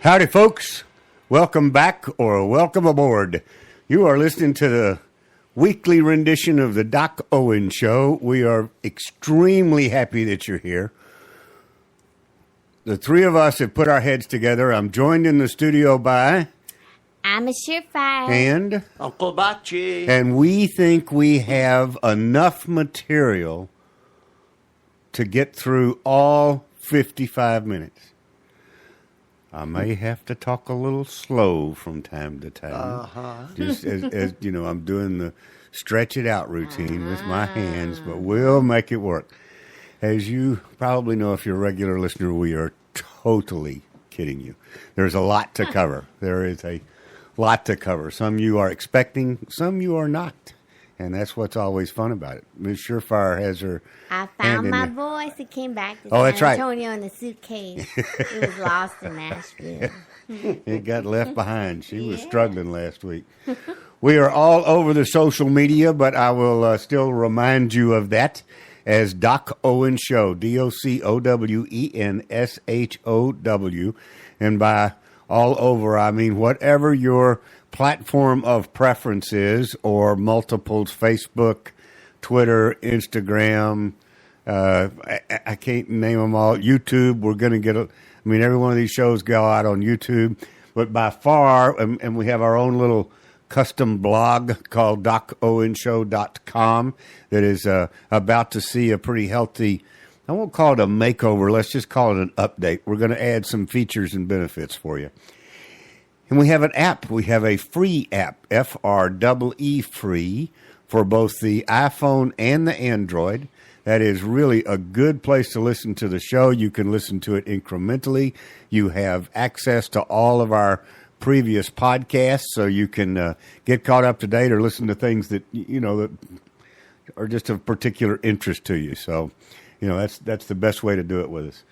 Howdy, folks. Welcome back or welcome aboard. You are listening to the weekly rendition of the Doc Owen Show. We are extremely happy that you're here. The three of us have put our heads together. I'm joined in the studio by... I'm a surefire. And... Uncle Bachi. And we think we have enough material to get through all 55 minutes. I may have to talk a little slow from time to time. Just as you know, I'm doing the stretch it out routine with my hands, but we'll make it work. As you probably know, if you're a regular listener, we are totally kidding you. There's a lot to cover. There is a lot to cover. Some you are expecting, some you are not. And that's what's always fun about it. Ms. Surefire has her I found my voice. It came back to that's San right. Antonio in the suitcase. It was lost in Nashville. It got left behind. She was struggling last week. We are all over the social media, but I will still remind you of that as Doc Owen Show, DocWenShow. And by all over, I mean whatever your platform of preference is, or multiples, Facebook, Twitter, Instagram, I can't name them all. YouTube, we're going to get every one of these shows go out on YouTube, but by far, and we have our own little custom blog called DocOwenShow.com that is about to see a pretty healthy, I won't call it a makeover, let's just call it an update. We're going to add some features and benefits for you. And we have an app. We have a free app, FREE free, for both the iPhone and the Android. That is really a good place to listen to the show. You can listen to it incrementally. You have access to all of our previous podcasts, so you can get caught up to date or listen to things that that are just of particular interest to you. So, that's the best way to do it with us.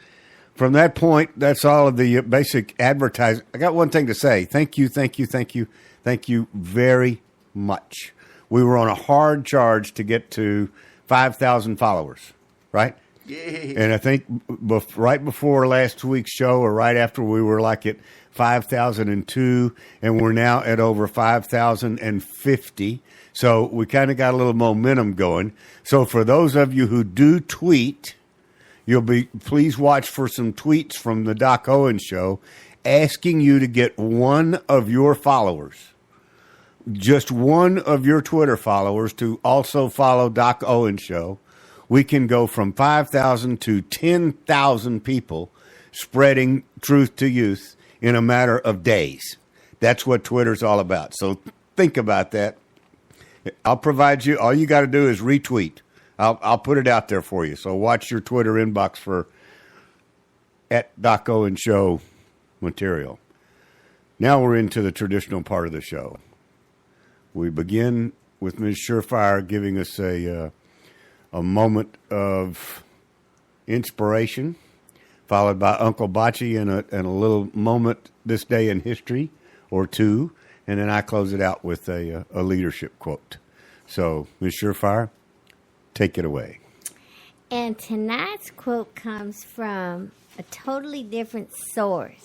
From that point, that's all of the basic advertising. I got one thing to say. Thank you very much. We were on a hard charge to get to 5,000 followers, right? Yay. And I think right before last week's show, or right after, we were like at 5,002, and we're now at over 5,050. So we kind of got a little momentum going. So for those of you who do tweet, please watch for some tweets from the Doc Owen Show asking you to get one of your followers, just one of your Twitter followers, to also follow Doc Owen Show. We can go from 5,000 to 10,000 people spreading truth to youth in a matter of days. That's what Twitter's all about. So think about that. I'll provide you, all you got to do is retweet. I'll put it out there for you. So watch your Twitter inbox for @Doc Owen Show material. Now we're into the traditional part of the show. We begin with Ms. Surefire giving us a moment of inspiration, followed by Uncle Bachi and a little moment this day in history or two, and then I close it out with a leadership quote. So, Ms. Surefire, take it away. And tonight's quote comes from a totally different source.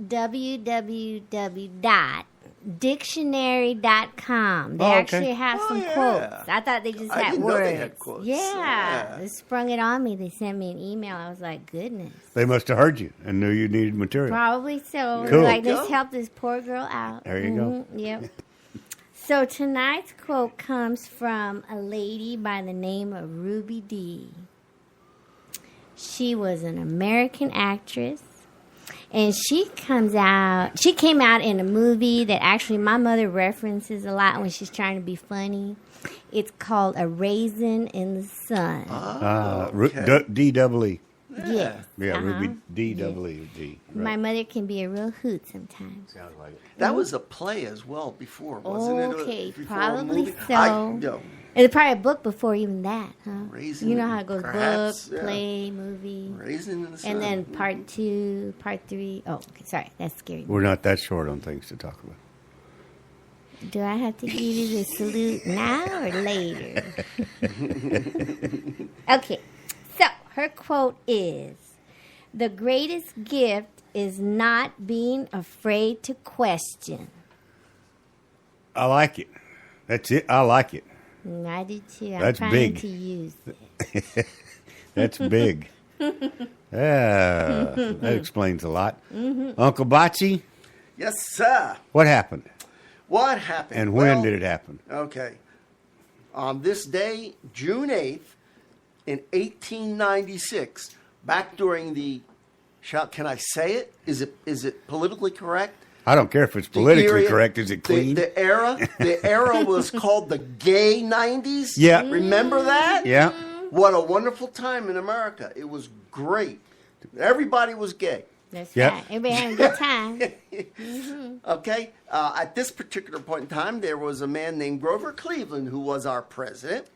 www.dictionary.com. They actually have some quotes. I thought they just had didn't words. know they had quotes. Yeah. They sprung it on me. They sent me an email. I was like, goodness. They must have heard you and knew you needed material. Probably so. Cool. Like, let's help this poor girl out. There you go. Yep. So tonight's quote comes from a lady by the name of Ruby Dee. She was an American actress, and she came out in a movie that actually my mother references a lot when she's trying to be funny. It's called A Raisin in the Sun. D-double-E. Yes. Yeah, Ruby D-double-E. Right. My mother can be a real hoot sometimes. Sounds like it. That was a play as well before, wasn't it? Okay, Before probably a movie? so. It's probably a book before even that, huh? Raisin, you know how it goes: perhaps, book, play, movie, Raisin in the Sun. and then part 2, part 3. Oh, okay, sorry, that's scary. We're not that short on things to talk about. Do I have to give you the salute now or later? Okay, so her quote is, The greatest gift is not being afraid to question. I like it. That's it. I like it. I do too. I'm That's trying big. to use it. That's big. Yeah, that explains a lot. Uncle Bocce, Yes, sir. what happened? What happened? And when Well, did it happen? Okay. On this day, June 8th, in 1896, back during the, can I say it? Is it politically correct? I don't care if it's politically era- correct. Is it clean? The era was called the gay 90s. Yeah. Remember that? Yeah. What a wonderful time in America. It was great. Everybody was gay. That's Yep. right. Everybody having a good time. Okay. At this particular point in time, there was a man named Grover Cleveland who was our president.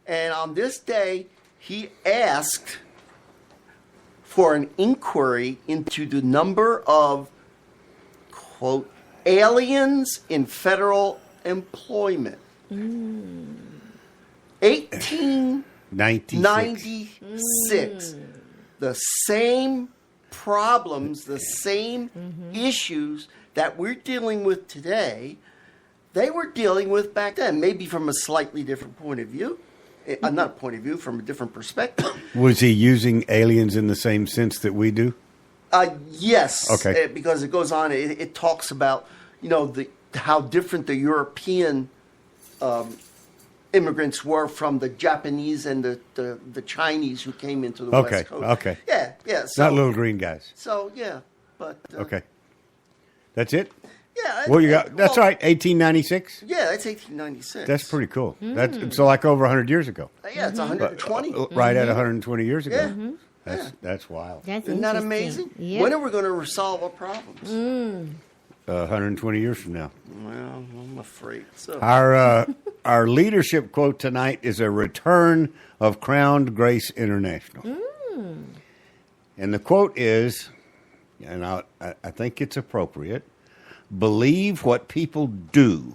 And on this day, he asked for an inquiry into the number of, quote, aliens in federal employment. 1896. The same problems, the same issues that we're dealing with today, they were dealing with back then, maybe from a slightly different point of view. Not a point of view, from a different perspective. Was he using aliens in the same sense that we do? Yes. Okay. Because it goes on, it talks about, how different the European immigrants were from the Japanese and the Chinese who came into the Okay. West Coast. Okay. Yeah. So, Not little green guys. So, yeah. But, Okay. That's it? Yeah. Well, you got that's well, right. 1896. Yeah, it's 1896. That's pretty cool. That's so like over 100 years ago. Yeah, it's 120. Right at 120 years ago. Yeah. That's wild. That's Isn't that interesting. amazing? Yep. When are we going to resolve our problems? 120 years from now. Well, I'm afraid so. Our leadership quote tonight is a return of Crowned Grace International. And the quote is, and I think it's appropriate, believe what people do,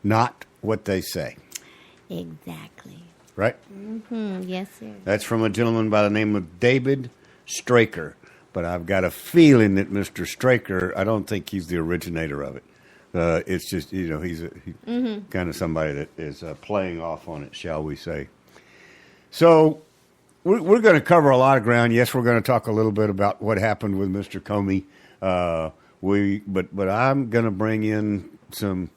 not what they say. Exactly. Right? Yes, sir. That's from a gentleman by the name of David Straker. But I've got a feeling that Mr. Straker, I don't think he's the originator of it. It's just, he's kind of somebody that is playing off on it, shall we say. So we're going to cover a lot of ground. Yes, we're going to talk a little bit about what happened with Mr. Comey. But I'm going to bring in some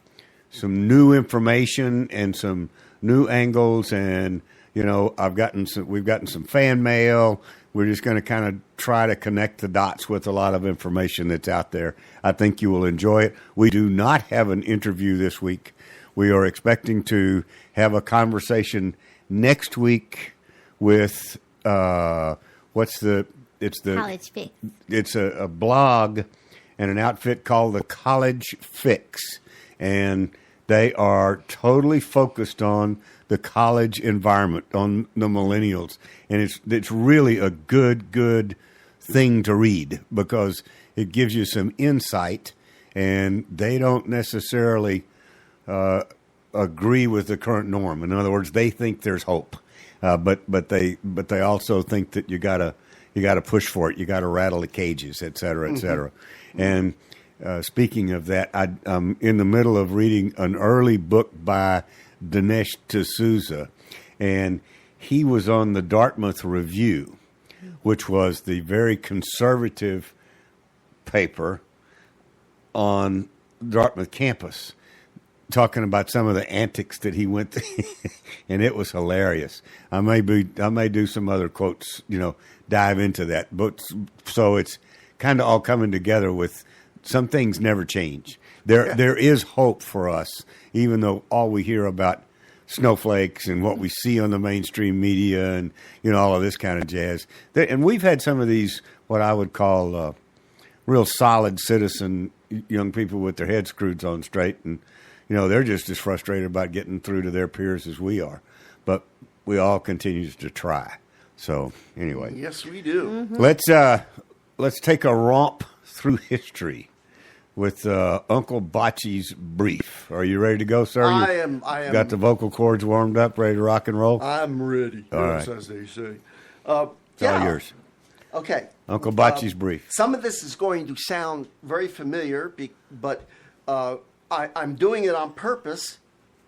new information and some new angles, and we've gotten some fan mail. We're just going to kind of try to connect the dots with a lot of information that's out there. I think you will enjoy it. We do not have an interview this week. We are expecting to have a conversation next week with it's the College Fix. It's a blog and an outfit called the College Fix, and they are totally focused on the college environment, on the millennials, and it's really a good thing to read because it gives you some insight, and they don't necessarily agree with the current norm. In other words, they think there's hope, but they also think that you gotta push for it, you gotta rattle the cages, et cetera, et cetera. And speaking of that, I'm in the middle of reading an early book by Dinesh D'Souza, and he was on the Dartmouth Review, which was the very conservative paper on Dartmouth campus, talking about some of the antics that he went through, and it was hilarious. I may do some other quotes, dive into that, but so it's kind of all coming together with some things never change. There is hope for us, even though all we hear about snowflakes and what we see on the mainstream media and all of this kind of jazz. And we've had some of these what I would call real solid citizen young people with their heads screwed on straight, and they're just as frustrated about getting through to their peers as we are. But we all continue to try. So anyway, Yes, we do. let's take a romp through history with Uncle Bocce's brief. Are you ready to go, sir? I am. Got the vocal cords warmed up, ready to rock and roll? I'm ready. All right. As they say. It's all yours. Okay. Uncle Bocce's brief. Some of this is going to sound very familiar, but I'm doing it on purpose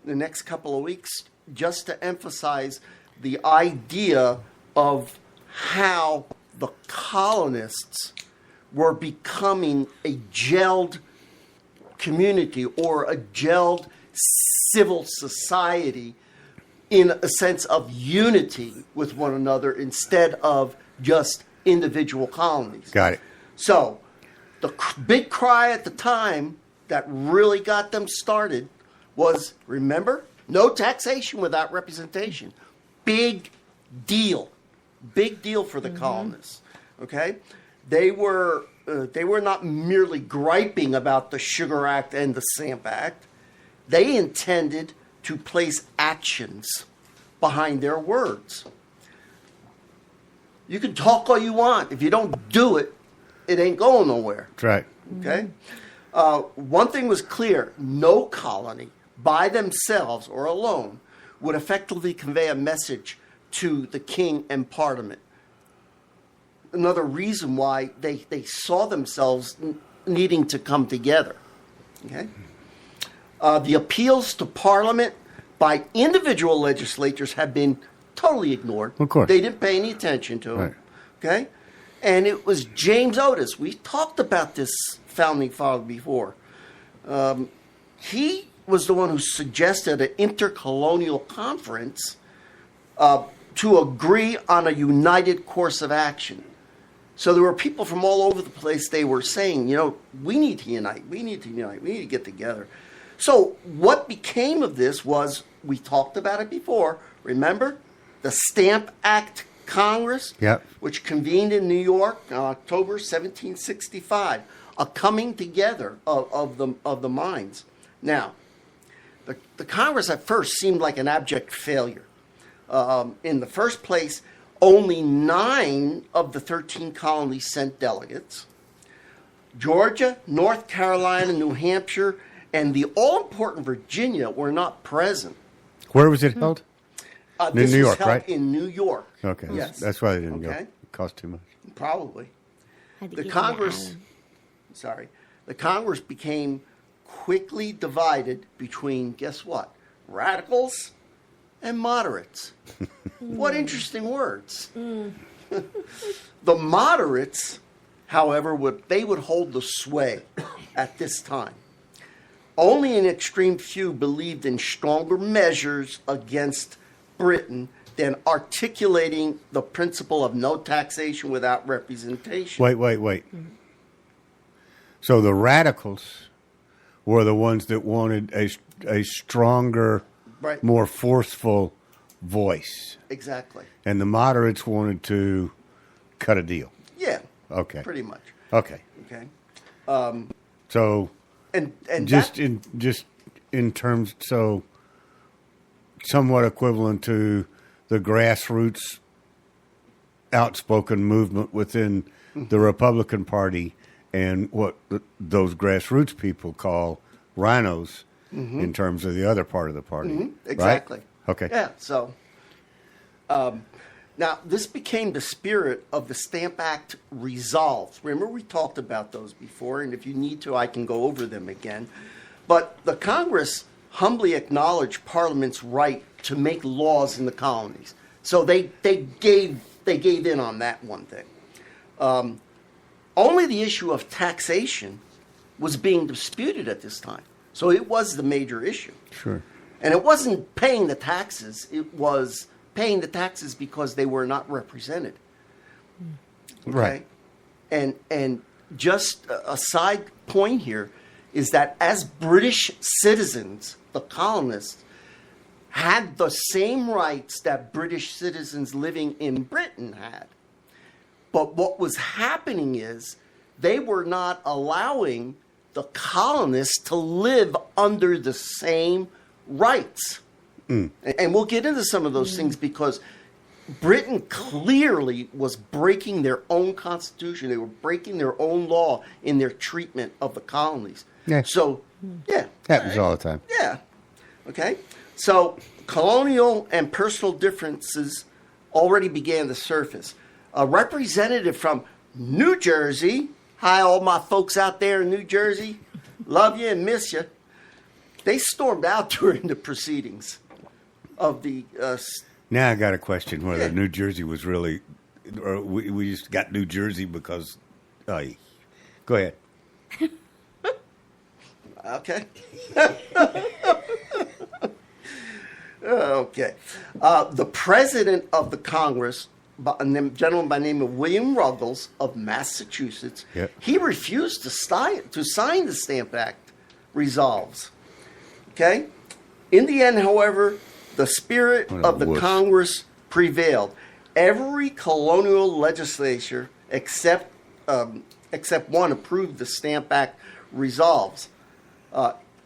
the next couple of weeks just to emphasize the idea of how the colonists were becoming a gelled community or a gelled civil society in a sense of unity with one another instead of just individual colonies. Got it. So the big cry at the time that really got them started was, remember, no taxation without representation. Big deal. Big deal for the colonists. Okay? They were not merely griping about the Sugar Act and the Stamp Act. They intended to place actions behind their words. You can talk all you want. If you don't do it, it ain't going nowhere. That's right. Okay? One thing was clear. No colony, by themselves or alone, would effectively convey a message to the king and parliament. Another reason why they saw themselves needing to come together. Okay? The appeals to parliament by individual legislatures have been totally ignored. Of course. They didn't pay any attention to them. Right. Okay? And it was James Otis. We talked about this founding father before. He was the one who suggested an intercolonial conference to agree on a united course of action. So there were people from all over the place. They were saying, we need to unite. We need to unite. We need to get together. So what became of this was, we talked about it before, remember? The Stamp Act Congress, Yep. which convened in New York in October 1765, a coming together of the minds. Now, the Congress at first seemed like an abject failure. In the first place, only 9 of the 13 colonies sent delegates. Georgia, North Carolina, New Hampshire, and the all-important Virginia were not present. Where was it held? This New was York, held right? in New York. Okay. Yes. That's why they didn't go. Okay. It cost too much. Probably. Had to The get to Congress, the Congress became quickly divided between, guess what? Radicals and moderates. What interesting words. The moderates, however, would hold the sway at this time. Only an extreme few believed in stronger measures against Britain than articulating the principle of no taxation without representation. Wait. So the radicals were the ones that wanted a stronger, Right. more forceful voice. Exactly. And the moderates wanted to cut a deal. Yeah. Okay. Pretty much. Okay. Okay. So And just that, in terms, so somewhat equivalent to the grassroots outspoken movement within the Republican Party and what those grassroots people call rhinos in terms of the other part of the party. Right? exactly. Okay. Yeah. So now this became the spirit of the Stamp Act resolves. Remember, we talked about those before, and if you need to, I can go over them again. But the Congress humbly acknowledged Parliament's right to make laws in the colonies. So they gave in on that one thing. Only the issue of taxation was being disputed at this time. So it was the major issue. Sure. And it wasn't paying the taxes. It was paying the taxes because they were not represented. Okay? Right. And just a side point here is that as British citizens, the colonists had the same rights that British citizens living in Britain had. But what was happening is they were not allowing the colonists to live under the same rights. And we'll get into some of those things because Britain clearly was breaking their own constitution. They were breaking their own law in their treatment of the colonies. Yeah. So, yeah. Happens all the time. Yeah. Okay. So colonial and personal differences already began to surface. a representative from New Jersey. Hi, all my folks out there in New Jersey. Love you and miss you. They stormed out during the proceedings of the. Now I got a question whether New Jersey was really, or we just got New Jersey because. Go ahead. Okay. Okay. The president of the Congress, a gentleman by the name of William Ruggles of Massachusetts, he refused to sign the Stamp Act resolves. Okay? In the end, however, the spirit of the Congress prevailed. Every colonial legislature except one approved the Stamp Act resolves.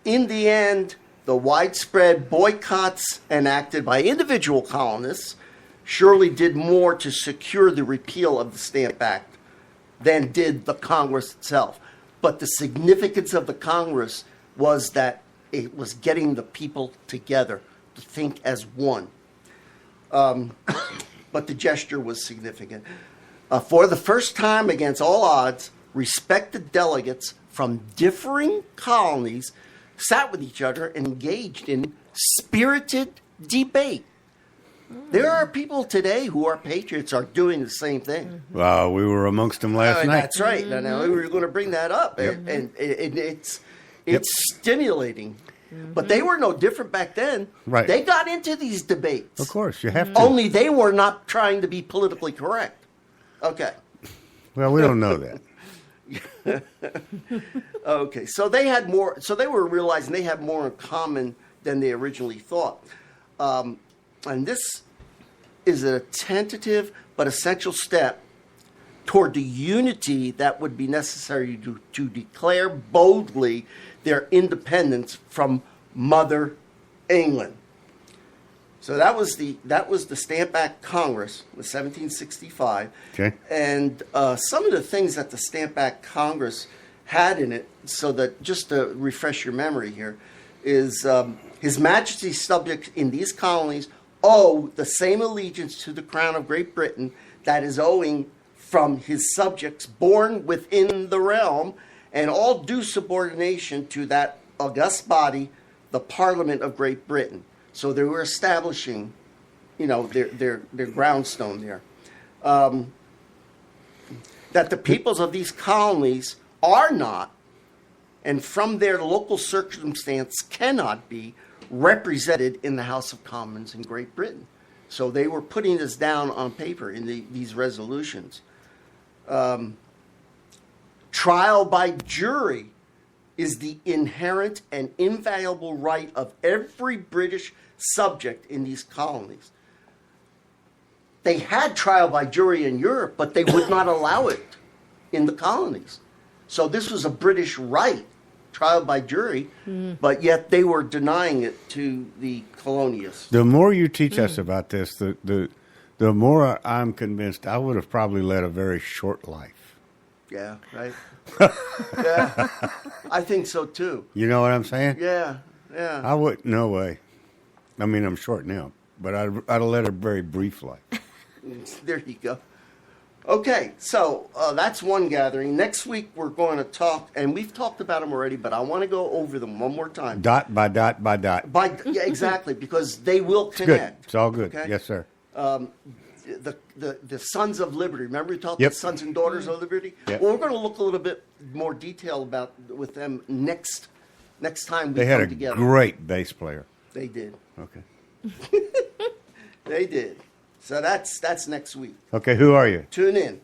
In the end, the widespread boycotts enacted by individual colonists surely did more to secure the repeal of the Stamp Act than did the Congress itself. But the significance of the Congress was that it was getting the people together to think as one. But the gesture was significant. For the first time, against all odds, respected delegates from differing colonies sat with each other and engaged in spirited debate. There are people today who are patriots are doing the same thing. Well, we were amongst them last night. That's right. Now, we were going to bring that up, and it's stimulating. But they were no different back then. Right. They got into these debates. Of course, you have to. Only they were not trying to be politically correct. Okay. Well, we don't know that. Okay, so they had more. So they were realizing they had more in common than they originally thought, and this is a tentative but essential step toward the unity that would be necessary to declare boldly their independence from Mother England. So that was the Stamp Act Congress, the 1765. Okay. And some of the things that the Stamp Act Congress had in it, so that just to refresh your memory here, is His Majesty's subjects in these colonies owe the same allegiance to the Crown of Great Britain that is owing from his subjects born within the realm, and all due subordination to that august body, the Parliament of Great Britain. So they were establishing, their groundstone there. That the peoples of these colonies are not, and from their local circumstance cannot be, represented in the House of Commons in Great Britain. So they were putting this down on paper in these resolutions. Trial by jury is the inherent and invaluable right of every British subject in these colonies. They had trial by jury in Europe, but they would not allow it in the colonies. So this was a British right, trial by jury, but yet they were denying it to the colonialists. The more you teach us about this, the more I'm convinced I would have probably led a very short life. Yeah, right. Yeah, I think so too. You know what I'm saying? Yeah. I would. No way. I mean, I'm short now, but I'd have led a very brief life. There you go. Okay, so that's one gathering. Next week we're going to talk, and we've talked about them already, but I want to go over them one more time. Dot by dot by dot. Yeah, exactly, because they will connect. Good. It's all good. Okay? Yes, sir. The Sons of Liberty. Remember we talked Yep. about Sons and Daughters of Liberty? Yep. Well, we're going to look a little bit more detail with them next time we They had come a together. great bass player. They did. Okay. They did. So that's next week. Okay, who are you? Tune in.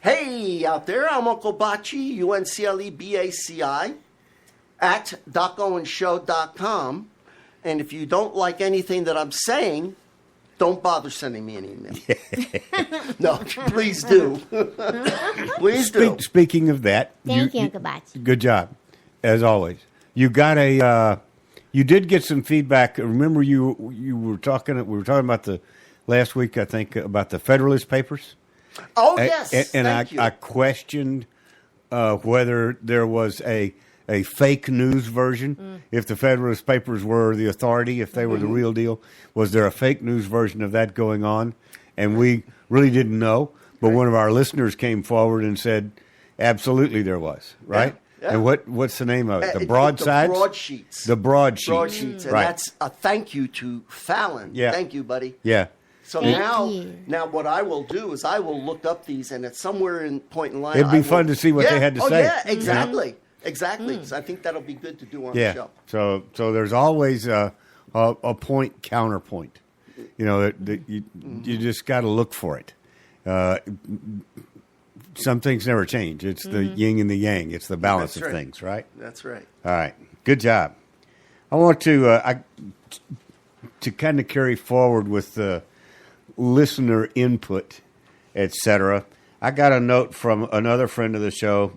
Hey, out there, I'm Uncle Bachi, UNCLEBACI, at DocOwenShow.com. And if you don't like anything that I'm saying, don't bother sending me an email. No, please do. Please do. Speaking of that, Thank you, Uncle Bachi. Good job, as always. You got you did get some feedback. Remember, you were talking. We were talking about the last week, I think, about the Federalist Papers. Oh yes, and thank you. I questioned whether there was a fake news version. If the Federalist Papers were the authority, if they were the real deal, was there a fake news version of that going on? And we really didn't know. But one of our listeners came forward and said, absolutely there was, right? Yeah. And what's the name of it? The The broadsides? broadsheets. The broadsheets. Broadsheets. And Right. that's a thank you to Fallon. Yeah. Thank you, buddy. Yeah. So Thank you. now what I will do is I will look up these, and at somewhere in point in line, It'd be I will- fun to see what they had to say. Yeah, exactly. Exactly. 'Cause I think that'll be good to do on the Yeah. show. So there's always a point counterpoint. You know, that you just got to look for it. Some things never change. It's the yin and the yang. It's the balance That's of right. things, right? That's right. All right. Good job. I want to kind of carry forward with the listener input, etc. I got a note from another friend of the show,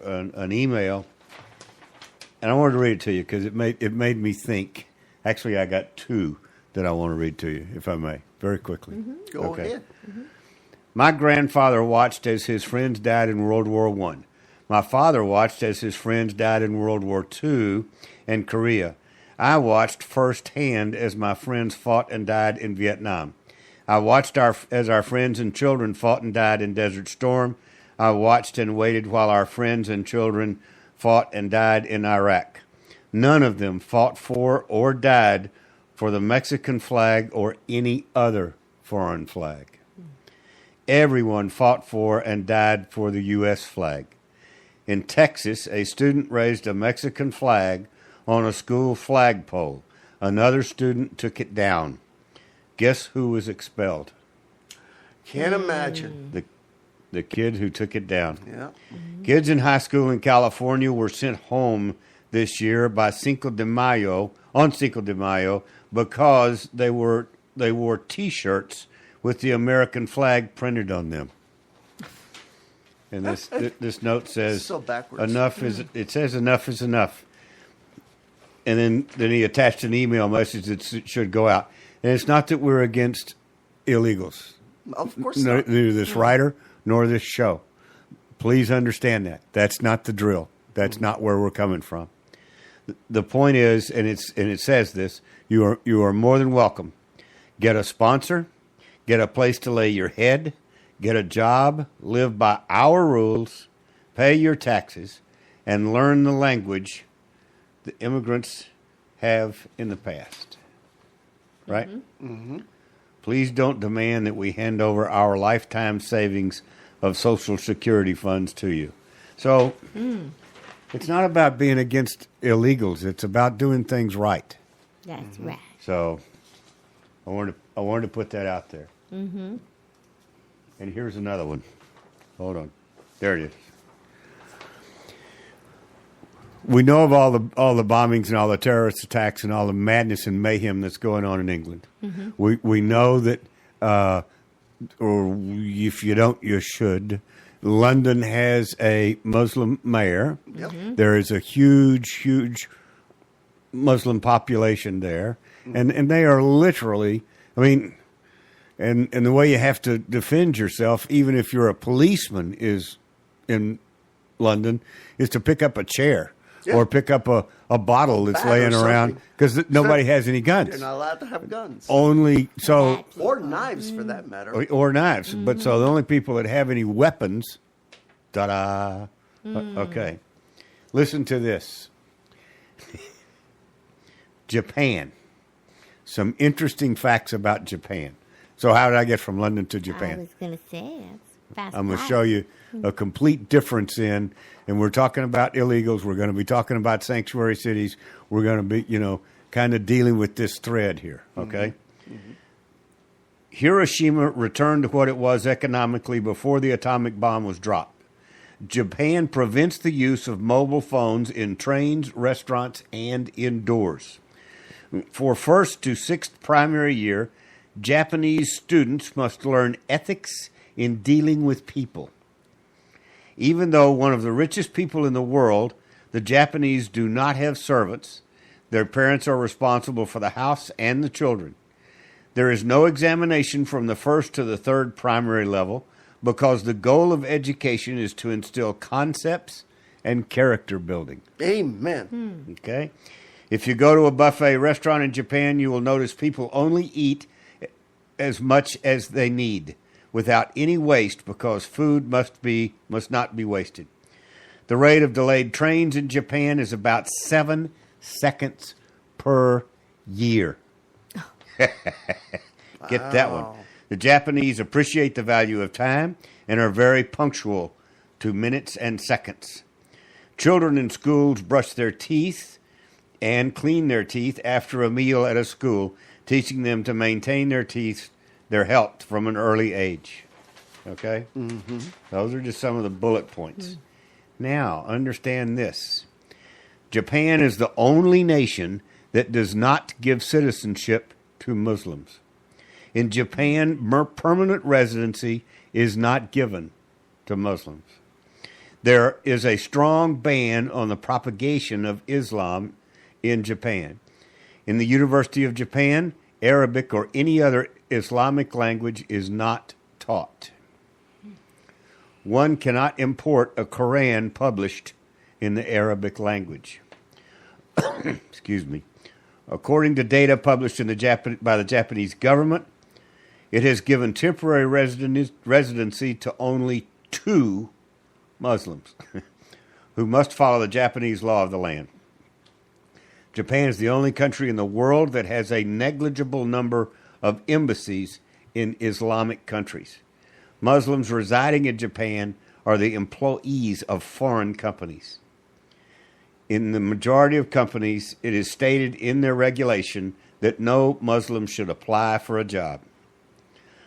an email, and I wanted to read it to you because it made me think. Actually, I got two that I want to read to you, if I may, very quickly. Go ahead. My grandfather watched as his friends died in World War I. My father watched as his friends died in World War II and Korea. I watched firsthand as my friends fought and died in Vietnam. I watched as our friends and children fought and died in Desert Storm. I watched and waited while our friends and children fought and died in Iraq. None of them fought for or died for the Mexican flag or any other foreign flag. Everyone fought for and died for the U.S. flag. In Texas, a student raised a Mexican flag on a school flagpole. Another student took it down. Guess who was expelled? Can't imagine. The kid who took it down. Yeah. Kids in high school in California were sent home this year by on Cinco de Mayo, because they wore T-shirts with the American flag printed on them. And this note says, So backwards. It says enough is enough. And then he attached an email message that should go out. And it's not that we're against illegals. Of course not. Neither this writer nor this show. Please understand that. That's not the drill. That's not where we're coming from. The point is, and it says this, you are more than welcome. Get a sponsor, get a place to lay your head, get a job, live by our rules, pay your taxes, and learn the language the immigrants have in the past. Right? Mm-hmm. Please don't demand that we hand over our lifetime savings of Social Security funds to you. So it's not about being against illegals. It's about doing things right. That's right. So I wanted to put that out there. Mm-hmm. And here's another one. Hold on. There it is. We know of all the bombings and all the terrorist attacks and all the madness and mayhem that's going on in England. Mm-hmm. We know that, or if you don't, you should. London has a Muslim mayor. Yep. Mm-hmm. There is a huge Muslim population there, and they are literally. I mean, and the way you have to defend yourself, even if you're a policeman, is in London, is to pick up a chair. Yeah. Or pick up a bottle that's Bat or laying around something. because nobody has any guns. You're not allowed to have guns. Only so Bat. Or knives, for that matter. or knives. But so the only people that have any weapons, ta-da. Okay. Listen to this. Japan. Some interesting facts about Japan. So how did I get from London to I Japan? was going to say, it's fast. I'm going to show you a complete difference and we're talking about illegals. We're going to be talking about sanctuary cities. We're going to be, kind of dealing with this thread here. Okay. Mm-hmm. Hiroshima returned to what it was economically before the atomic bomb was dropped. Japan prevents the use of mobile phones in trains, restaurants, and indoors. For first to sixth primary year, Japanese students must learn ethics in dealing with people. Even though one of the richest people in the world, the Japanese do not have servants. Their parents are responsible for the house and the children. There is no examination from the first to the third primary level because the goal of education is to instill concepts and character building. Amen. Okay? If you go to a buffet restaurant in Japan, you will notice people only eat as much as they need. without any waste because food must not be wasted. The rate of delayed trains in Japan is about 7 seconds per year. Get that one. The Japanese appreciate the value of time and are very punctual to minutes and seconds. Children in schools brush their teeth and clean their teeth after a meal at a school, teaching them to maintain their health from an early age. Okay? Mm-hmm. Those are just some of the bullet points. Mm. Now, understand this. Japan is the only nation that does not give citizenship to Muslims. In Japan, permanent residency is not given to Muslims. There is a strong ban on the propagation of Islam in Japan. In the University of Japan, Arabic or any other Islamic language is not taught. One cannot import a Quran published in the Arabic language. Excuse me. According to data published by the Japanese government, it has given temporary residency to only 2 Muslims who must follow the Japanese law of the land. Japan is the only country in the world that has a negligible number of embassies in Islamic countries. Muslims residing in Japan are the employees of foreign companies. In the majority of companies, it is stated in their regulation that no Muslim should apply for a job.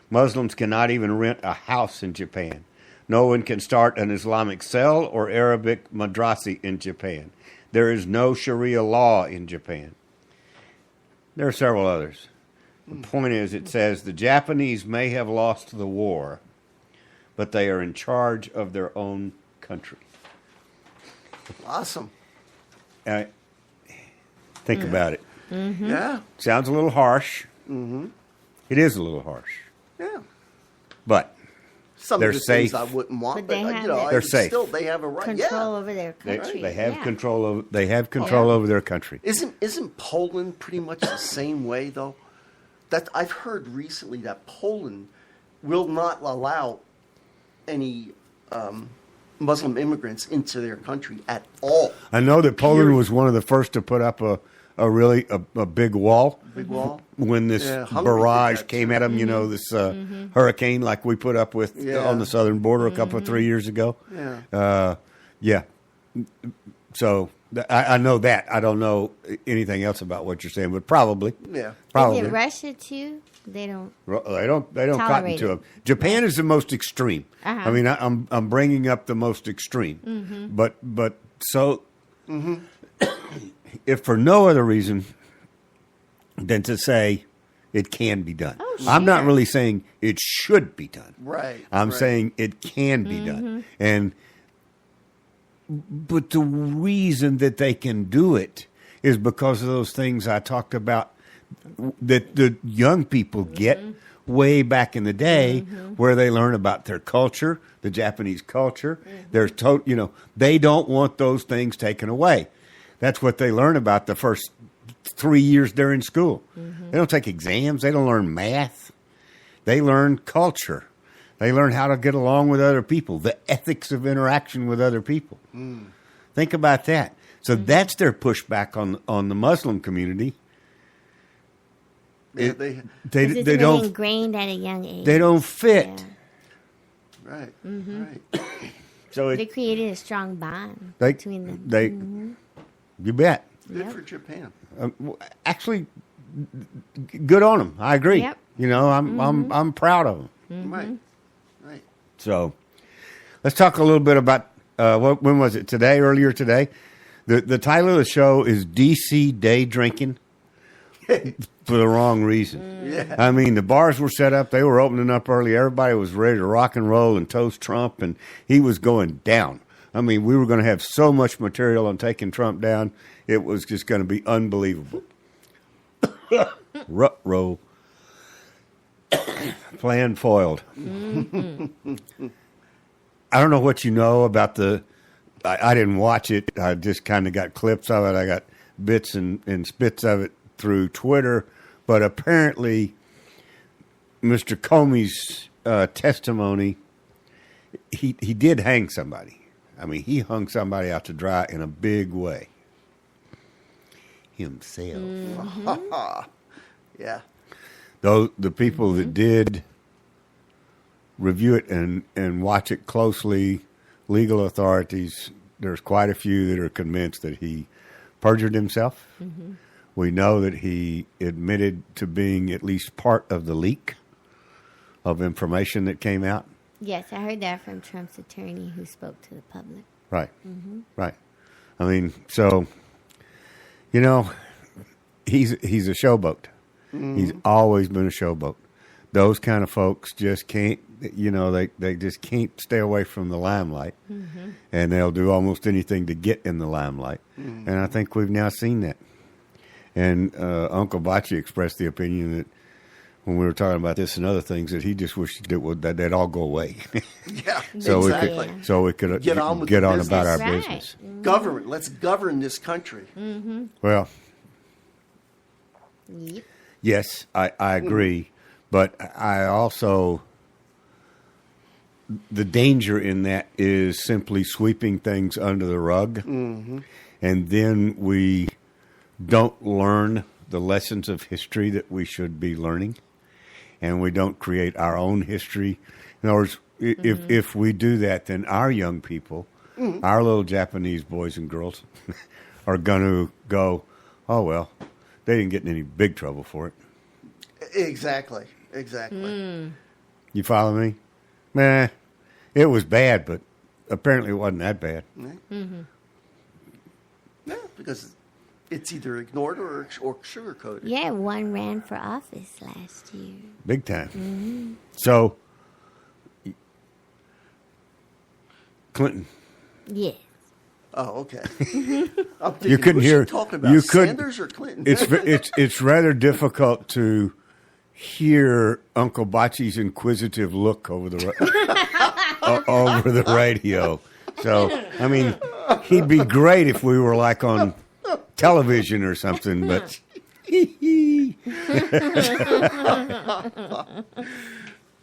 Muslims cannot even rent a house in Japan. No one can start an Islamic cell or Arabic madrasa in Japan. There is no Sharia law in Japan. There are several others. The point is, it says the Japanese may have lost the war, but they are in charge of their own country. Awesome. Think about it. Mm-hmm. Yeah. Sounds a little harsh. Mm-hmm. It is a little harsh. Yeah. But some they're of the safe. things I wouldn't want, But they're safe. Still, they have a right. Control over their country. They have control over. They have control over their country. Isn't Poland pretty much the same way though? That I've heard recently that Poland will not allow any Muslim immigrants into their country at all. I know that Poland was one of the first to put up a really big wall. Big wall? When this barrage came at them, you know, this hurricane like we put up with on the southern border a couple of 3 years ago. Yeah. So I know that. I don't know anything else about what you're saying, but probably. Yeah. Probably. Is it Russia too? They don't. They don't cotton to them. Japan is the most extreme. I mean, I'm bringing up the most extreme, but so if for no other reason than to say it can be done. Oh, sure. I'm not really saying it should be done. Right. I'm saying it can be done, but the reason that they can do it is because of those things I talked about that the young people get way back in the day, where they learn about their culture, the Japanese culture. There's they don't want those things taken away. That's what they learn about the first 3 years they're in school. They don't take exams. They don't learn math. They learn culture. They learn how to get along with other people, the ethics of interaction with other people. Think about that. So that's their pushback on the Muslim community. Yeah, They don't ingrained at a young age. They don't fit. Yeah. Right. Right. So They created a strong bond between them. You bet. Good for Japan. Actually, good on them. I agree. Yep. You know, I'm proud of them. Right. Right. So let's talk a little bit about when was it today? Earlier today, the title of the show is DC Day Drinking. For the wrong reason. Yeah. I mean, the bars were set up. They were opening up early. Everybody was ready to rock and roll and toast Trump, and he was going down. I mean, we were going to have so much material on taking Trump down. It was just going to be unbelievable. Ruh-roh. Plan foiled. I don't know what you know about I didn't watch it. I just kind of got clips of it. I got bits and spits of it through Twitter. But apparently, Mr. Comey's testimony, he did hang somebody. I mean, he hung somebody out to dry in a big way. Himself. Yeah. Though the people that did review it and watch it closely, legal authorities, there's quite a few that are convinced that he perjured himself. We know that he admitted to being at least part of the leak of information that came out. Yes, I heard that from Trump's attorney who spoke to the public. Right. Right. I mean, so, you know, he's a showboat. He's always been a showboat. Those kind of folks just can't, you know, they just can't stay away from the limelight. And they'll do almost anything to get in the limelight. And I think we've now seen that. And Uncle Bocce expressed the opinion that when we were talking about this and other things, that he just wished that they'd all go away. Yeah, so exactly. we could Get on with get the on business. about our Right. business. Government. Let's govern this country. Well, Yep. yes, I agree. But I also, the danger in that is simply sweeping things under the rug. And then we don't learn the lessons of history that we should be learning. And we don't create our own history. In other words, if we do that, then our young people, our little Japanese boys and girls, are going to go, oh, well, they didn't get in any big trouble for it. Exactly. You follow me? Nah, it was bad, but apparently it wasn't that bad. Yeah, because it's either ignored or sugarcoated. Yeah, one ran for office last year. Big time. So, Clinton. Yes. Oh, okay. I'm thinking, You couldn't who's hear. she talking about You could. Sanders or Clinton? It's rather difficult to hear Uncle Bocce's inquisitive look over the over the radio. So, I mean, he'd be great if we were like on television or something, but.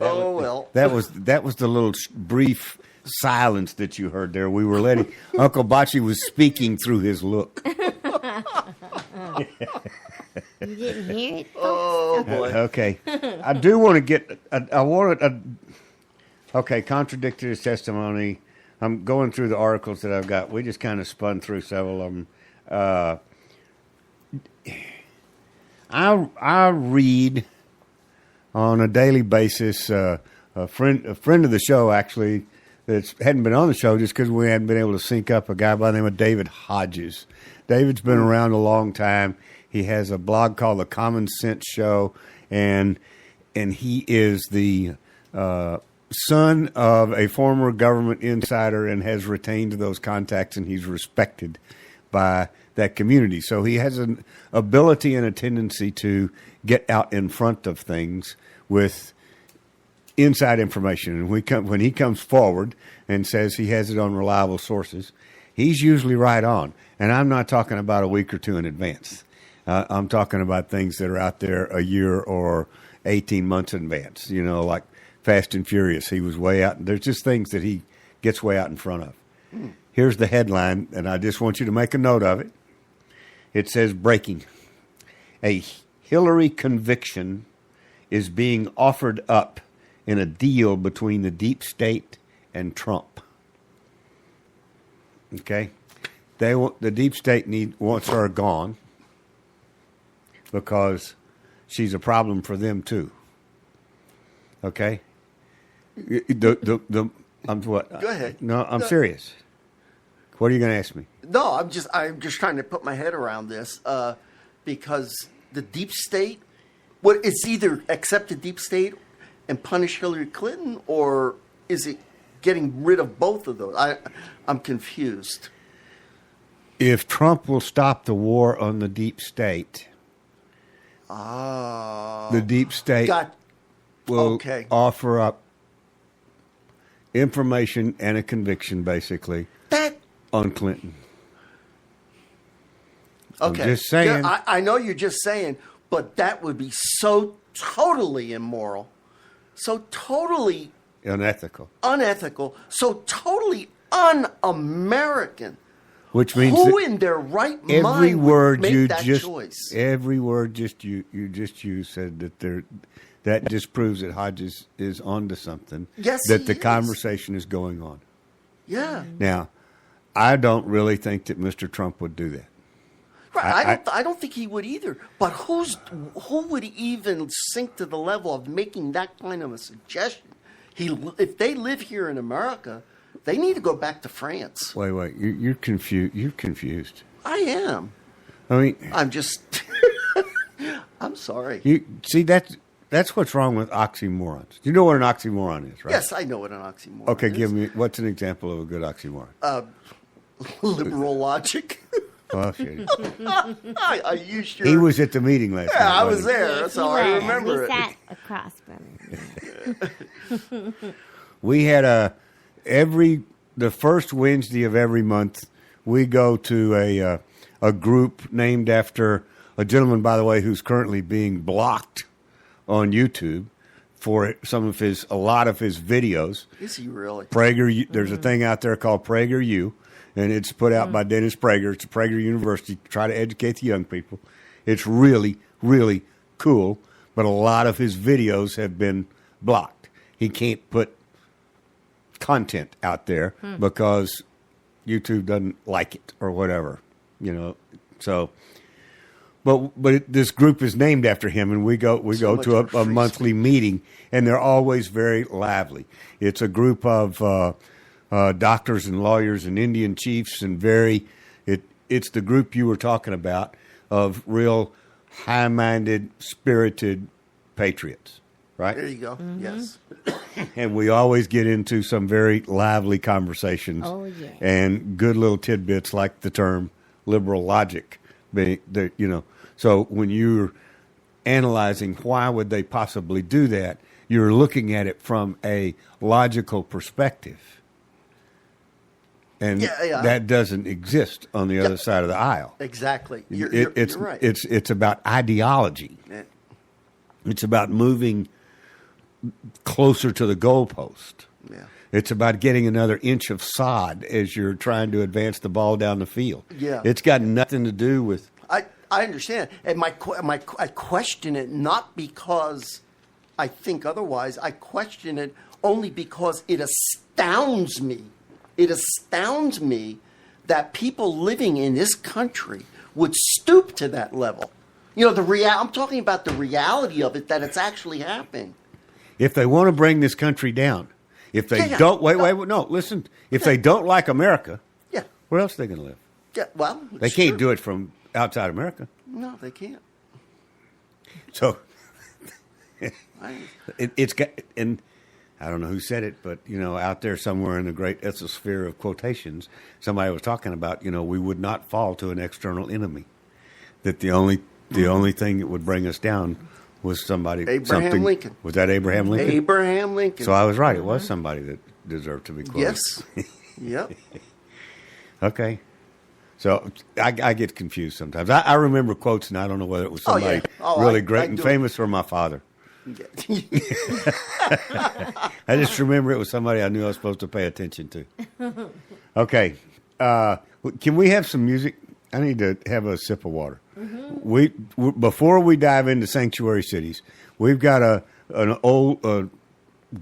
Oh well. That was the little brief silence that you heard there. We were letting Uncle Bocce was speaking through his look. You didn't hear it? Oh boy. Okay, I do want to get. Okay, contradicted his testimony. I'm going through the articles that I've got. We just kind of spun through several of them. I read on a daily basis. A friend of the show actually that hadn't been on the show just because we hadn't been able to sync up. A guy by the name of David Hodges. David's been around a long time. He has a blog called The Common Sense Show, and he is the son of a former government insider and has retained those contacts, and he's respected by that community. So he has an ability and a tendency to get out in front of things with inside information. And when he comes forward and says he has it on reliable sources, he's usually right on. And I'm not talking about a week or two in advance. I'm talking about things that are out there a year or 18 months in advance, you know, like Fast and Furious. He was way out. There's just things that he gets way out in front of. Here's the headline, and I just want you to make a note of it. It says, breaking. A Hillary conviction is being offered up in a deal between the deep state and Trump. Okay? The deep state wants her gone because she's a problem for them too. Okay? I'm what? Go ahead. No, I'm serious. What are you going to ask me? No, I'm just trying to put my head around this because the deep state, it's either accept the deep state and punish Hillary Clinton, or is it getting rid of both of those? I'm confused. If Trump will stop the war on the deep state, the deep state will offer up information and a conviction, basically, on Clinton. Okay. I'm just saying. Yeah, I know you're just saying, but that would be so totally immoral so totally unethical, so totally un-American. Which means who in their right every mind word would make you that just choice? every word you just used said that just proves that Hodges is onto something. Yes, that the is. conversation is going on. Yeah. Now, I don't really think that Mr. Trump would do that. Right. I don't think he would either. But who would even sink to the level of making that kind of a suggestion? If they live here in America, they need to go back to France. Wait, you're confused. You're confused. I am. I mean, I'm just. I'm sorry. You see that's what's wrong with oxymorons. You know what an oxymoron is, right? Yes, I know what an oxymoron is. Okay, give me what's an example of a good oxymoron? Liberal logic. Oh, shit. I used your. He was at the meeting last night. Yeah, I was wasn't he? there. That's how I remember we it. sat across from him. We had the first Wednesday of every month. We go to a group named after a gentleman, by the way, who's currently being blocked on YouTube for a lot of his videos. Is he really? Prager. There's a thing out there called PragerU, and it's put out by Dennis Prager. It's a Prager University to try to educate the young people. It's really, really cool, but a lot of his videos have been blocked. He can't put content out there because YouTube doesn't like it or whatever, So, but this group is named after him, and we go to a monthly meeting, and they're always very lively. It's a group of doctors and lawyers and Indian chiefs, and it's the group you were talking about of real high-minded, spirited patriots. Right? There you go. Mm-hmm. Yes. And we always get into some very lively conversations. Oh, yeah. And good little tidbits like the term liberal logic. So when you're analyzing why would they possibly do that, you're looking at it from a logical perspective. And that doesn't exist on the other side of the aisle. Exactly. You're right. It's about ideology. Yeah. It's about moving closer to the goalpost. Yeah. It's about getting another inch of sod as you're trying to advance the ball down the field. Yeah. It's got nothing to do with. I understand, and I question it not because I think otherwise. I question it only because it astounds me. It astounds me that people living in this country would stoop to that level. I'm talking about the reality of it, that it's actually happening. If they want to bring this country down, if they don't, listen. If they don't like America, where else are they going to live? Yeah, well, they can't do it from outside America. No, they can't. So it's got, and I don't know who said it, but out there somewhere in the great ethosphere of quotations, somebody was talking about we would not fall to an external enemy. That the only thing that would bring us down was somebody. Abraham Lincoln. Was that Abraham Lincoln? Abraham Lincoln. So I was right. It was somebody that deserved to be quoted. Yes. Yep. Okay. So I get confused sometimes. I remember quotes, and I don't know whether it was somebody really great and famous or my father. Yeah. I just remember it was somebody I knew I was supposed to pay attention to. Okay. Can we have some music? I need to have a sip of water. Mm-hmm. Before we dive into sanctuary cities, we've got an old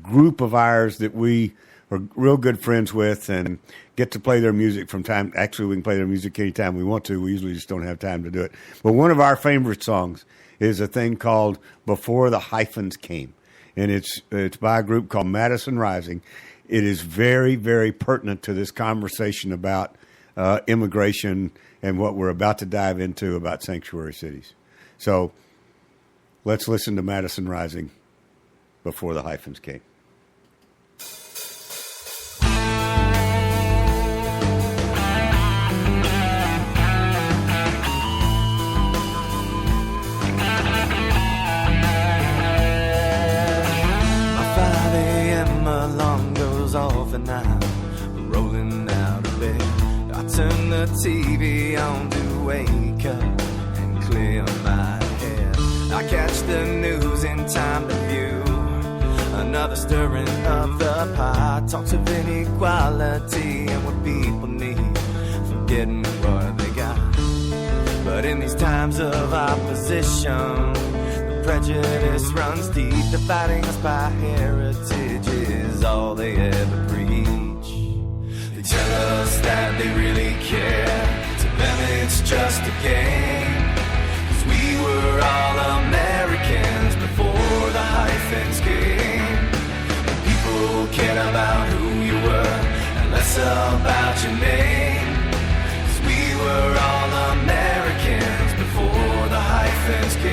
group of ours that we are real good friends with and get to play their music from time. Actually, we can play their music anytime we want to. We usually just don't have time to do it. But one of our favorite songs is a thing called "Before the Hyphens Came," and it's by a group called Madison Rising. It is very, very pertinent to this conversation about immigration and what we're about to dive into about sanctuary cities. So let's listen to Madison Rising, Before the Hyphens Came. My 5 a.m. alarm goes off and I'm rolling out of bed. I turn the TV on to wake up and clear my head. I catch the news in time to view another stirring of the pot. Talks of inequality and what people need, forgetting what they got. But in these times of opposition, the prejudice runs deep. Dividing us by heritage is all they ever preach. They tell us that they really care. To them it's just a game. 'Cause we were all Americans before the hyphens came. And people cared about who you were and less about your name. 'Cause we were all Americans before the hyphens came.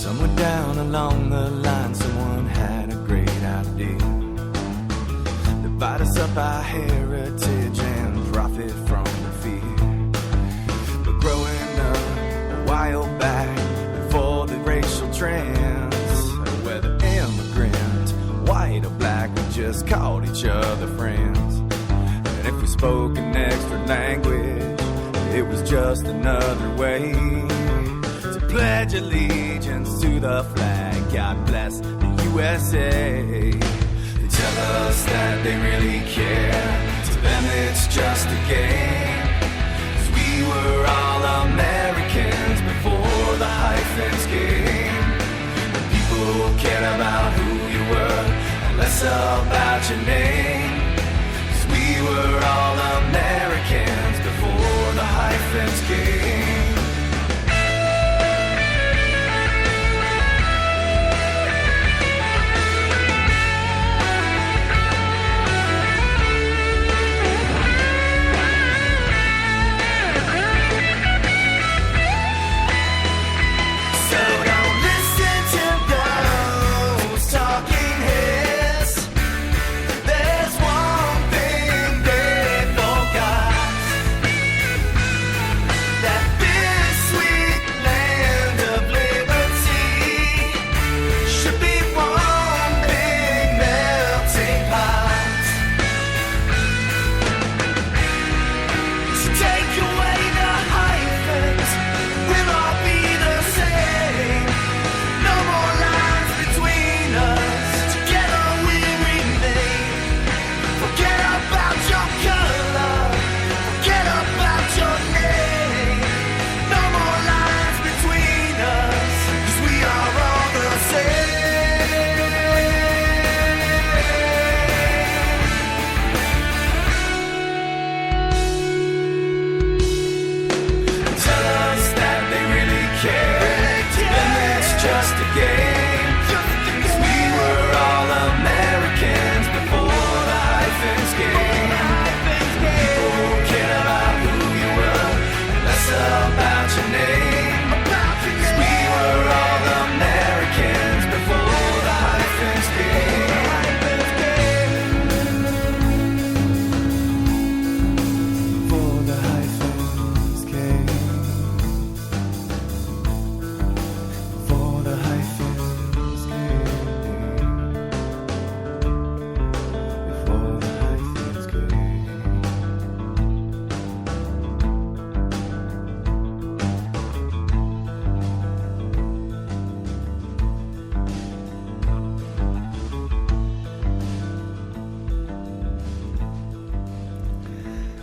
Somewhere down along the line, someone had a great idea. Divide us up by heritage and profit from the fear. But growing up a while back, before the racial trends, whether immigrant, white or black, we just called each other friends. And if we spoke an extra language, it was just another way to pledge allegiance to the flag. God bless the USA. They tell us that they really care. To them it's just a game. 'Cause we were all Americans before the hyphens came. When people cared about who you were and less about your name. 'Cause we were all Americans before the hyphens came.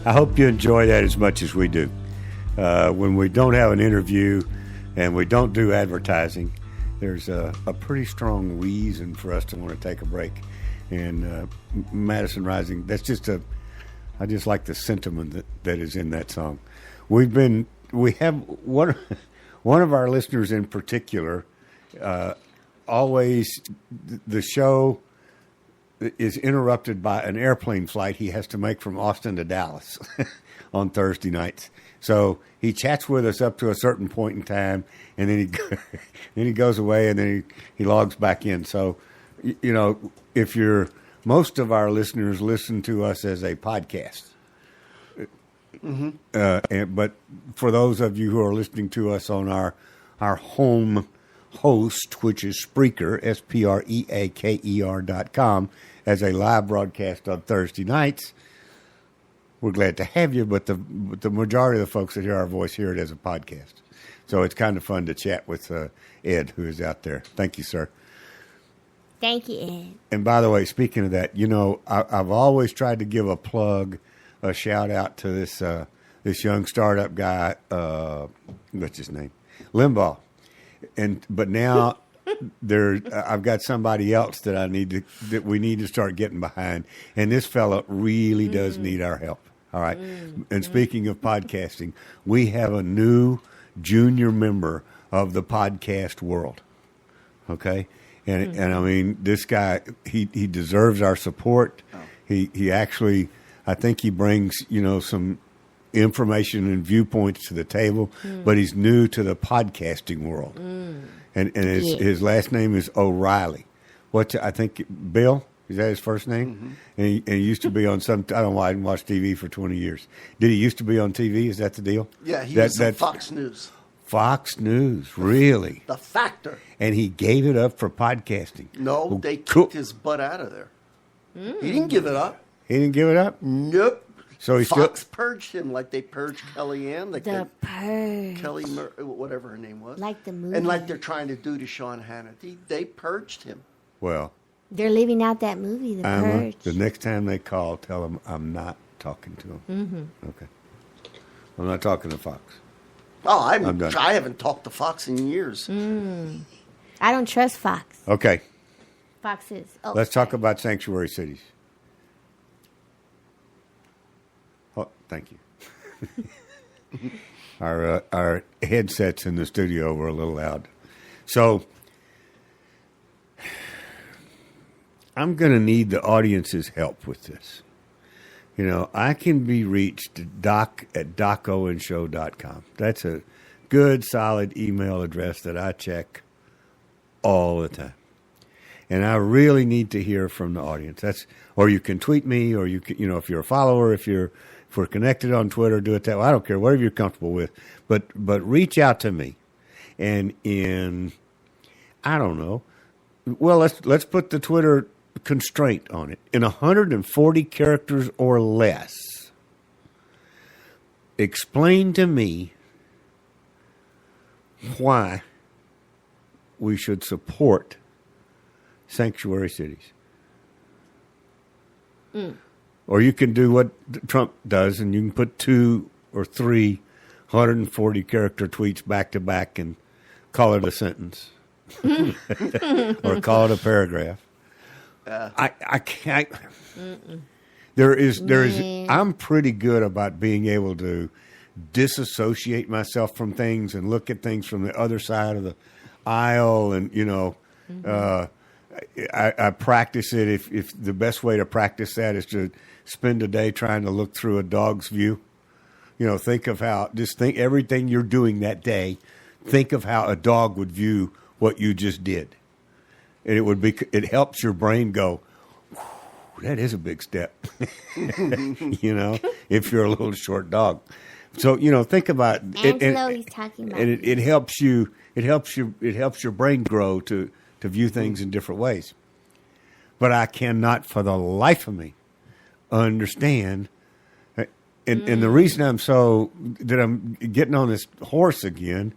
I hope you enjoy that as much as we do. When we don't have an interview and we don't do advertising, there's a pretty strong reason for us to want to take a break. And Madison Rising, I just like the sentiment that is in that song. We have one of our listeners in particular, always the show is interrupted by an airplane flight he has to make from Austin to Dallas on Thursday nights. So he chats with us up to a certain point in time, and then he goes away, and then he logs back in. So, if most of our listeners listen to us as a podcast. Mm-hmm. But for those of you who are listening to us on our home host, which is Spreaker, SPREAKER.com, as a live broadcast on Thursday nights. We're glad to have you, but the majority of the folks that hear our voice hear it as a podcast. So it's kind of fun to chat with Ed, who is out there. Thank you, sir. Thank you, Ed. And by the way, speaking of that, you know, I've always tried to give a shout out to this young startup guy. What's his name? Limbaugh. But now I've got somebody else that we need to start getting behind. And this fella really does need our help. All right. And speaking of podcasting, we have a new junior member of the podcast world. Okay. And I mean, this guy, he deserves our support. Oh. He actually, I think he brings, you know, some information and viewpoints to the table, but he's new to the podcasting world. And his last name is O'Reilly. I think Bill, is that his first name? And he used to be on I don't know why I didn't watch TV for 20 years. Did he used to be on TV? Is that the deal? Yeah, he was on Fox News. Fox News, really? The Factor. And he gave it up for podcasting. No, they kicked his butt out of there. He didn't give it up. He didn't give it up? Nope. So Fox purged him like they purged Kellyanne. Like the purge. Kelly, whatever her name was. Like the movie. And like they're trying to do to Sean Hannity. They purged him. Well. They're leaving out that movie, The Purge. The next time they call, tell them I'm not talking to them. Okay. I'm not talking to Fox. Oh, I haven't talked to Fox in years. I don't trust Fox. Okay. Fox is. Oh, let's talk about sanctuary cities. Oh, thank you. Our headsets in the studio were a little loud. So I'm going to need the audience's help with this. You know, I can be reached at docoandshow.com. That's a good, solid email address that I check all the time. And I really need to hear from the audience. Or you can tweet me, or you can, you know, if you're a follower, if we're connected on Twitter, do it that way. I don't care, whatever you're comfortable with. But reach out to me. And I don't know. Well, let's put the Twitter constraint on it. In 140 characters or less, explain to me why we should support sanctuary cities. Or you can do what Trump does, and you can put 2 or 3 140 character tweets back to back and call it a sentence. Or call it a paragraph. I can't. There is. I'm pretty good about being able to disassociate myself from things and look at things from the other side of the aisle, and you know, I practice it. If the best way to practice that is to spend a day trying to look through a dog's view, you know, think everything you're doing that day. Think of how a dog would view what you just did. And it helps your brain go, that is a big step, you know, if you're a little short dog. So, you know, think about it. He's talking about. And it helps your brain grow to view things in different ways. But I cannot for the life of me understand. And the reason I'm getting on this horse again,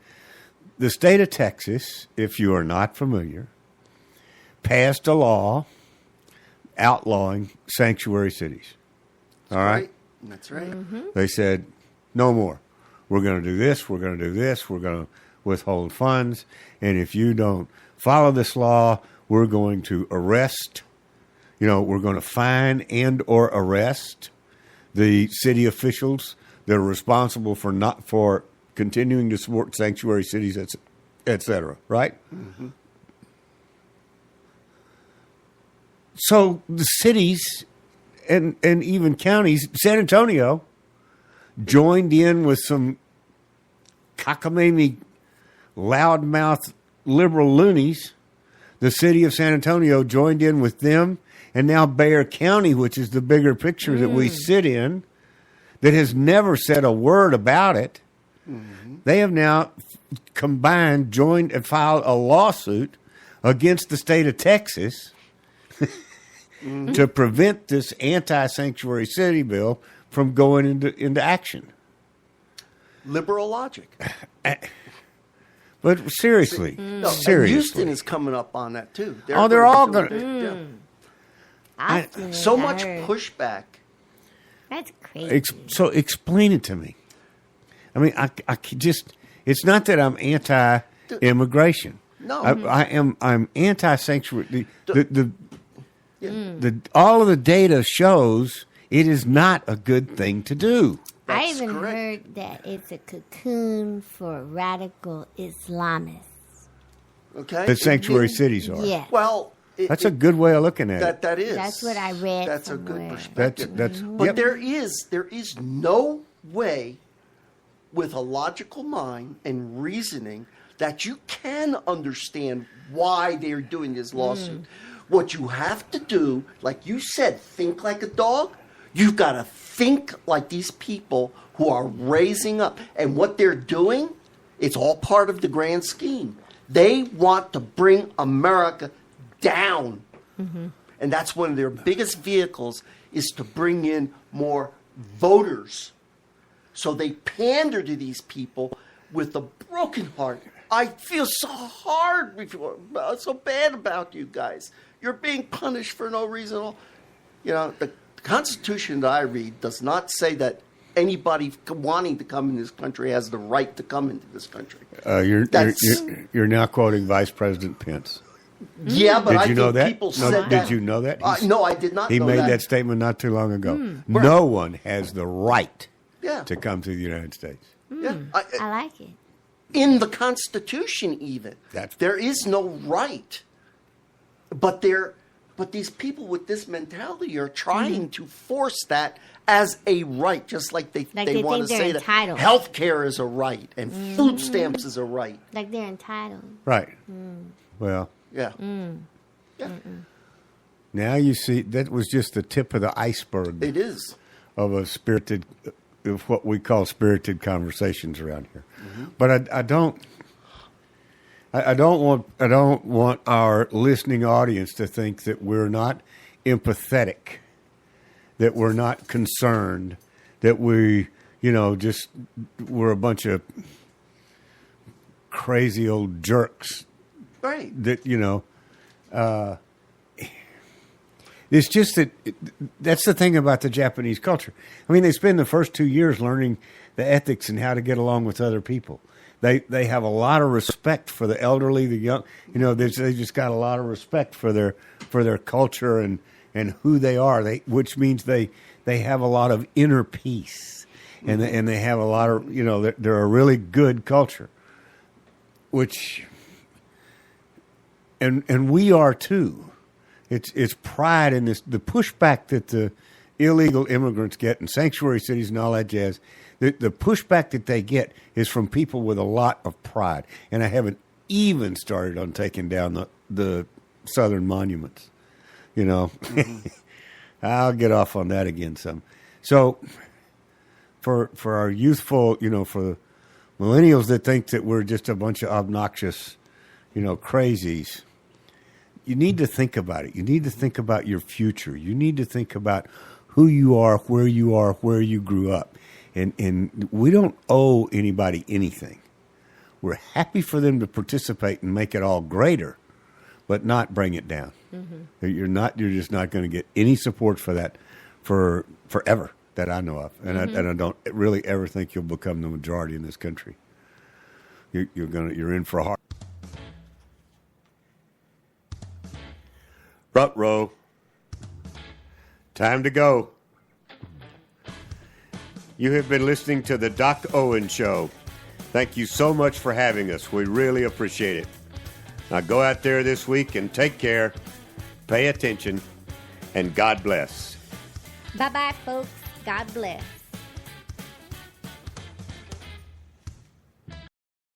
the state of Texas, if you are not familiar, passed a law outlawing sanctuary cities. All right? That's right. They said, no more. We're going to do this. We're going to do this. We're going to withhold funds. And if you don't follow this law, we're going to arrest, we're going to fine and or arrest the city officials that are responsible for continuing to support sanctuary cities, et cetera. Right? Mm-hmm. So the cities and even counties, San Antonio joined in with some cockamamie, loudmouth liberal loonies. The city of San Antonio joined in with them, and now Bexar County, which is the bigger picture that we sit in, that has never said a word about it, they have now combined, joined, and filed a lawsuit against the state of Texas to prevent this anti-sanctuary city bill from going into action. Liberal logic. But seriously, No, and seriously. Houston is coming up on that too. They're gonna all be going doing to. it, yeah. Austin is, So I much heard. pushback. That's crazy. So explain it to me. I mean, I just, it's not that I'm anti-immigration. No. I'm anti-sanctuary. All of the data shows it is not a good thing to do. I That's even correct. heard that it's a cocoon for radical Islamists. Okay. The sanctuary It- cities are. Yeah. Well, That's a good way of looking at it. That is. That's what I read That's a somewhere. good perspective. That's But yep. there is no way with a logical mind and reasoning that you can understand why they're doing this lawsuit. What you have to do, like you said, think like a dog. You've got to think like these people who are raising up. And what they're doing, it's all part of the grand scheme. They want to bring America down. And that's one of their biggest vehicles is to bring in more voters. So they pander to these people with a broken heart. I feel so hard, so bad about you guys. You're being punished for no reason. You know, the Constitution that I read does not say that anybody wanting to come in this country has the right to come into this country. You're now quoting Vice President Pence. Yeah, but Did I you think know that? people No, said did that. you know that? No, I did not He know made that. that statement not too long ago. No one has the right Yeah. to come to the United States. Yeah. I like it. In the Constitution, even there is no right, but these people with this mentality are trying to force that as a right, just like they they want to think say they're that entitled. health care is a right and food stamps is a right. Like they're entitled. Right. Well, Yeah. Yeah. now you see that was just the tip of the iceberg It is. of what we call spirited conversations around here. But I don't want our listening audience to think that we're not empathetic, that we're not concerned, that we're a bunch of crazy old jerks. Right. It's just that that's the thing about the Japanese culture. I mean, they spend the first 2 years learning the ethics and how to get along with other people. They have a lot of respect for the elderly, the young. They just got a lot of respect for their culture and who they are. Which means they have a lot of inner peace, and they have a lot of they're a really good culture, which and we are too. It's pride in this, the pushback that the illegal immigrants get in sanctuary cities and all that jazz. The pushback that they get is from people with a lot of pride. And I haven't even started on taking down the Southern monuments. I'll get off on that again some. So for our youthful, for the millennials that think that we're just a bunch of obnoxious, crazies, you need to think about it. You need to think about your future. You need to think about who you are, where you grew up. And we don't owe anybody anything. We're happy for them to participate and make it all greater, but not bring it down. You're just not going to get any support for that for forever that I know of. And I don't really ever think you'll become the majority in this country. You're in for a hard. Front row. Time to go. You have been listening to the Doc Owen Show. Thank you so much for having us. We really appreciate it. Now go out there this week and take care, pay attention, and God bless. Bye-bye, folks. God bless.